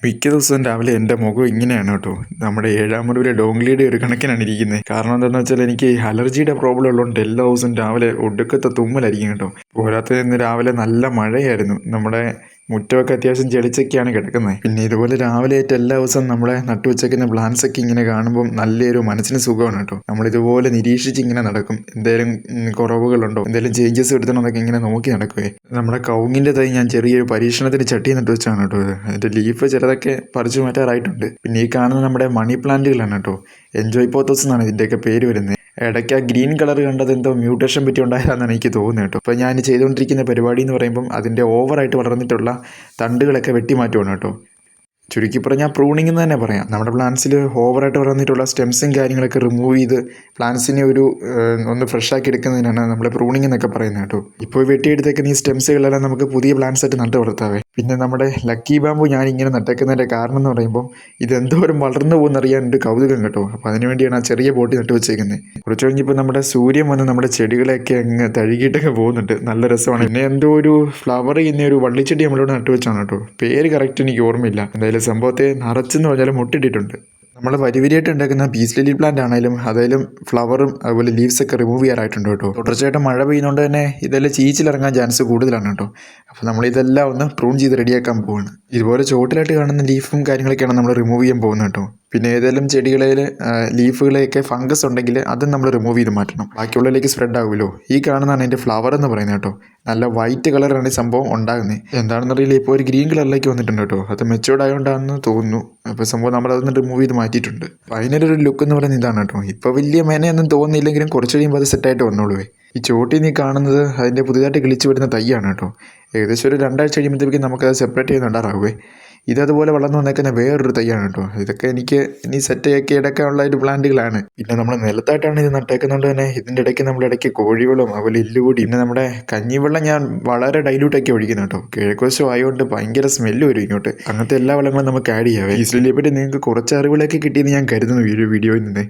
മിക്ക ദിവസവും രാവിലെ എൻ്റെ മുഖം ഇങ്ങനെയാണ് കേട്ടോ. നമ്മുടെ ഏഴാം മുറിവിലെ ഡോംഗ്ലിയുടെ ഒരു കണക്കിനാണ് ഇരിക്കുന്നത്. കാരണം എന്താണെന്ന് വെച്ചാൽ എനിക്ക് അലർജിയുടെ പ്രോബ്ലം ഉള്ളതുകൊണ്ട് എല്ലാ ദിവസവും രാവിലെ ഒടുക്കത്തെ തുമ്മലായിരിക്കും കേട്ടോ. പോരാത്തത് ഇന്ന് രാവിലെ നല്ല മഴയായിരുന്നു. നമ്മുടെ മുറ്റമൊക്കെ അത്യാവശ്യം ചെളിച്ചൊക്കെയാണ് കിടക്കുന്നത്. പിന്നെ ഇതുപോലെ രാവിലെ ആയിട്ട് എല്ലാ ദിവസവും നമ്മളെ നട്ടുവെച്ചേക്കുന്ന പ്ലാന്റ്സ് ഒക്കെ ഇങ്ങനെ കാണുമ്പം നല്ലൊരു മനസ്സിന് സുഖമാണ് കേട്ടോ. നമ്മളിതുപോലെ നിരീക്ഷിച്ച് ഇങ്ങനെ നടക്കും. എന്തെങ്കിലും കുറവുകളുണ്ടോ, എന്തെങ്കിലും ചേഞ്ചസ് എടുത്തണമെന്നൊക്കെ ഇങ്ങനെ നോക്കി നടക്കുവേ. നമ്മുടെ കവുങ്ങിൻ്റെ തൈ ഞാൻ ചെറിയൊരു പരീക്ഷണത്തിന് ചട്ടി നട്ടു വെച്ചാണ് കേട്ടോ. അതിൻ്റെ ലീഫ് ചിലതൊക്കെ പറിച്ചു മാറ്റാറായിട്ടുണ്ട്. പിന്നെ ഈ കാണുന്നത് നമ്മുടെ മണി പ്ലാന്റുകളാണ് കേട്ടോ. എൻജോയ് പോത്തോസ് എന്നാണ് ഇതിൻ്റെയൊക്കെ പേര് വരുന്നത്. ഇടയ്ക്ക് ആ ഗ്രീൻ കളർ കണ്ടത് എന്തോ മ്യൂട്ടേഷൻ പറ്റി ഉണ്ടായതാണെന്നാണ് എനിക്ക് തോന്നുന്നത് കേട്ടോ. അപ്പോൾ ഞാൻ ചെയ്തുകൊണ്ടിരിക്കുന്ന പരിപാടി എന്ന് പറയുമ്പം അതിൻ്റെ ഓവറായിട്ട് വളർന്നിട്ടുള്ള തണ്ടുകളൊക്കെ വെട്ടി മാറ്റുവാണ് കേട്ടോ. ചുരുക്കി പറഞ്ഞാൽ പ്രൂണിംഗ് എന്ന് തന്നെ പറയാം. നമ്മുടെ പ്ലാന്റ്സിൽ ഓവറായിട്ട് വളർന്നിട്ടുള്ള സ്റ്റെംസും കാര്യങ്ങളൊക്കെ റിമൂവ് ചെയ്ത് പ്ലാന്റ്സിനെ ഒന്ന് ഫ്രഷ് ആക്കി എടുക്കുന്നതിനാണ് നമ്മൾ പ്രൂണിംഗ് എന്നൊക്കെ പറയുന്നത് കേട്ടോ. ഇപ്പോൾ വെട്ടിയെടുത്തേക്കുന്ന ഈ സ്റ്റെംസുകളെല്ലാം നമുക്ക് പുതിയ പ്ലാന്റ്സ് ആയിട്ട് നട്ട് വളർത്താവേ. പിന്നെ നമ്മുടെ ലക്കി ബാമ്പു ഞാൻ ഇങ്ങനെ നട്ടേക്കുന്നതിൻ്റെ കാരണം എന്ന് പറയുമ്പോൾ ഇതെന്തോരം വളർന്നു പോകുന്നറിയാൻ ഒരു കൗതുകം കേട്ടോ. അപ്പോൾ അതിന് വേണ്ടിയാണ് ആ ചെറിയ ബോട്ടി നട്ട് വെച്ചേക്കുന്നത്. കുറച്ച് കഴിഞ്ഞപ്പോൾ നമ്മുടെ സൂര്യൻ വന്ന് നമ്മുടെ ചെടികളെയൊക്കെ അങ്ങ് തഴുകിയിട്ടൊക്കെ പോകുന്നുണ്ട്. നല്ല രസമാണ്. പിന്നെ എന്തോ ഒരു ഫ്ലവർ ചെയ്യുന്ന ഒരു വള്ളിച്ചെടി നമ്മളിവിടെ നട്ട് വെച്ചാണ് കേട്ടോ. പേര് കറക്റ്റ് എനിക്ക് ഓർമ്മയില്ല. എന്തായാലും സംഭവത്തെ നിറച്ചെന്ന് പറഞ്ഞാൽ മുട്ടിട്ടിട്ടുണ്ട്. നമ്മൾ വരിവരിയായിട്ട് ഉണ്ടാക്കുന്ന പീസ് ലില്ലി പ്ലാന്റ് ആണെങ്കിലും അതായാലും ഫ്ലവറും അതുപോലെ ലീവ്സൊക്കെ റിമൂവ് ചെയ്യാറായിട്ടുണ്ട് കേട്ടോ. തുടർച്ചയായിട്ട് മഴ പെയ്യുന്നതുകൊണ്ട് തന്നെ ഇതെല്ലാം ചീച്ചിലിറങ്ങാൻ ചാൻസ് കൂടുതലാണ് കേട്ടോ. അപ്പോൾ നമ്മളിതെല്ലാം ഒന്ന് പ്രൂൺ ചെയ്ത് റെഡിയാക്കാൻ പോവാണ്. ഇതുപോലെ ചോട്ടിലായിട്ട് കാണുന്ന ലീഫും കാര്യങ്ങളൊക്കെയാണ് നമ്മൾ റിമൂവ് ചെയ്യാൻ പോകുന്നത് കേട്ടോ. പിന്നെ ഏതെങ്കിലും ചെടികളിൽ ലീഫുകളെയൊക്കെ ഫംഗസ് ഉണ്ടെങ്കിൽ അതും നമ്മൾ റിമൂവ് ചെയ്ത് മാറ്റണം. ബാക്കിയുള്ളതിലേക്ക് സ്പ്രെഡ് ആകുമല്ലോ. ഈ കാണുന്നതാണ് അതിൻ്റെ ഫ്ലവർ എന്ന് പറയുന്നത് കേട്ടോ. നല്ല വൈറ്റ് കളറാണ് ഈ സംഭവം ഉണ്ടാകുന്നത്. എന്താണെന്നറിയില്ല, ഇപ്പോൾ ഒരു ഗ്രീൻ കളറിലേക്ക് വന്നിട്ടുണ്ട് കേട്ടോ. അത് മെച്ചോർഡ് ആയതുകൊണ്ടാണെന്ന് തോന്നുന്നു. അപ്പോൾ സംഭവം നമ്മളതൊന്ന് റിമൂവ് ചെയ്ത് മാറ്റിയിട്ടുണ്ട്. ഫൈനലൊരു ലുക്ക് എന്ന് പറയുന്നത് ഇതാണ് കേട്ടോ. ഇപ്പോൾ വലിയ മേനയൊന്നും തോന്നുന്നില്ലെങ്കിലും കുറച്ച് കഴിയുമ്പോൾ അത് സെറ്റായിട്ട് വന്നോളൂ. ഈ ചോട്ടി നീ കാണുന്നത് അതിൻ്റെ പുതിയതായിട്ട് കിളിച്ച് വരുന്ന തൈയാണ് കേട്ടോ. ഏകദേശം ഒരു 2 ആഴ്ച കഴിയുമ്പോഴത്തേക്കും നമുക്കത് സെപ്പറേറ്റ് ചെയ്ത് നടാറാകുവേ. ഇതതുപോലെ വളർന്നു വന്നേക്കുന്ന വേറൊരു തൈയാണ് കേട്ടോ. ഇതൊക്കെ എനിക്ക് ഇനി സെറ്റാക്കി എടുക്കാനുള്ള ഒരു പ്ലാന്റുകളാണ്. പിന്നെ നമ്മൾ നിലത്തായിട്ടാണ് ഇത് നട്ടേക്കുന്നതുകൊണ്ട് തന്നെ ഇതിൻ്റെ ഇടയ്ക്ക് നമ്മുടെ ഇടയ്ക്ക് കോഴിവെള്ളം അതുപോലെ എല്ലുകൂടി പിന്നെ നമ്മുടെ കഞ്ഞിവെള്ളം ഞാൻ വളരെ ഡൈല്യൂട്ടാക്കി ഒഴിക്കുന്നത് കേട്ടോ. കിഴക്കുവശം ആയതുകൊണ്ട് ഭയങ്കര സ്മെല്ല് വരും ഇങ്ങോട്ട്. അങ്ങനത്തെ എല്ലാ വെള്ളങ്ങളും നമുക്ക് ആഡ് ചെയ്യാവേ. ഈ സ്ലില്ലിയെ പറ്റി നിങ്ങൾക്ക് കുറച്ച് അറിവുകളൊക്കെ കിട്ടിയെന്ന് ഞാൻ കരുതുന്നു ഈ ഒരു വീഡിയോയിൽ നിന്ന്.